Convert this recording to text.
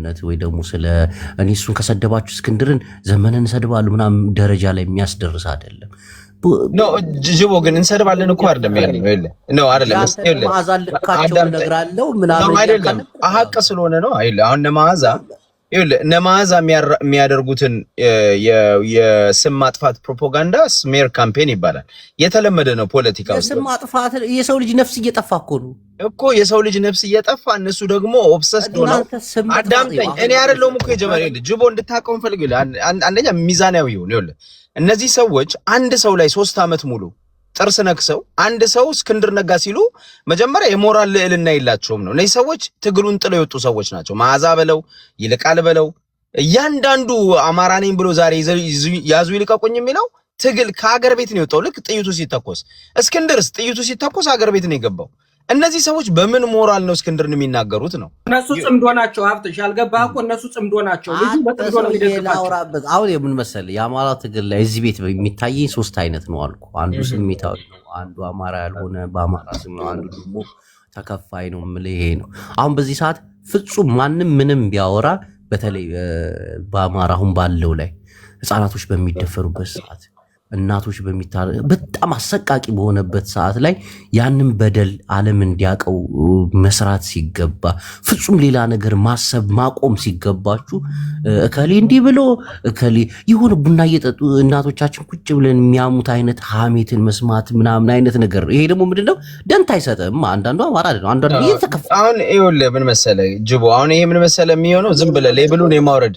ማንነት ወይ ደግሞ ስለ እኔ እሱን ከሰደባችሁ እስክንድርን ዘመንን ሰድባሉ ምናምን ደረጃ ላይ የሚያስደርስ አይደለም። ኖ ጅቦ ግን እንሰድባለን እኮ አይደለም ያለው ነው አይደለም ማዛል ልካቸው እነግራለሁ ምናምን አይደለም ሀቅ ስለሆነ ነው አይደል አሁን ነማዛ የሚያደርጉትን የስም ማጥፋት ፕሮፓጋንዳ ስሜር ካምፔን ይባላል። የተለመደ ነው ፖለቲካ ውስጥ። ስም ማጥፋት የሰው ልጅ ነፍስ እየጠፋ እኮ የሰው ልጅ ነፍስ እየጠፋ እነሱ ደግሞ ኦብሰስድ ሆነው አዳምጠኝ። እኔ አይደለሁም እኮ የጀመረ ጅቦ እንድታቀው ፈልግ አንደኛ ሚዛናዊ ይሁን። እነዚህ ሰዎች አንድ ሰው ላይ 3 ዓመት ሙሉ ጥርስ ነክሰው አንድ ሰው እስክንድር ነጋ ሲሉ መጀመሪያ የሞራል ልዕልና የላቸውም ነው። እነዚህ ሰዎች ትግሉን ጥለው የወጡ ሰዎች ናቸው። መዓዛ በለው ይልቃል በለው እያንዳንዱ አማራ ነኝ ብሎ ዛሬ ያዙ ይልቀቁኝ የሚለው ትግል ከሀገር ቤት ነው የወጣው። ልክ ጥይቱ ሲተኮስ እስክንድርስ ጥይቱ ሲተኮስ ሀገር ቤት ነው የገባው። እነዚህ ሰዎች በምን ሞራል ነው እስክንድርን የሚናገሩት ነው? እነሱ ጽምዶ ናቸው። ሀብትሽ ያልገባህ እኮ እነሱ ጽምዶ ናቸው። ልጁ በጽምዶ ነው የሚደግፋቸው። አሁን የምን መሰለህ የአማራ ትግል ላይ እዚህ ቤት የሚታየኝ 3 አይነት ነው አልኩ። አንዱ ስሜታዊ ነው፣ አንዱ አማራ ያልሆነ በአማራ ስም ነው፣ አንዱ ደግሞ ተከፋይ ነው የምልህ ይሄ ነው። አሁን በዚህ ሰዓት ፍጹም ማንም ምንም ቢያወራ በተለይ በአማራ አሁን ባለው ላይ ህፃናቶች በሚደፈሩበት ሰዓት እናቶች በጣም አሰቃቂ በሆነበት ሰዓት ላይ ያንን በደል ዓለም እንዲያቀው መስራት ሲገባ ፍጹም ሌላ ነገር ማሰብ ማቆም ሲገባችሁ እከሌ እንዲህ ብሎ እከሌ የሆነ ቡና እየጠጡ እናቶቻችን ቁጭ ብለን የሚያሙት አይነት ሀሜትን መስማት ምናምን አይነት ነገር ይሄ ደግሞ ምንድነው ደንታ አይሰጥም። አንዳንዱ አማራ አይደለም አንዳንዱ እየተከፋ አሁን ይኸውልህ ምን መሰለህ ጅቦ አሁን ይሄ ምን መሰለህ የሚሆነው ዝም ብለህ ሌብሉን የማውረድ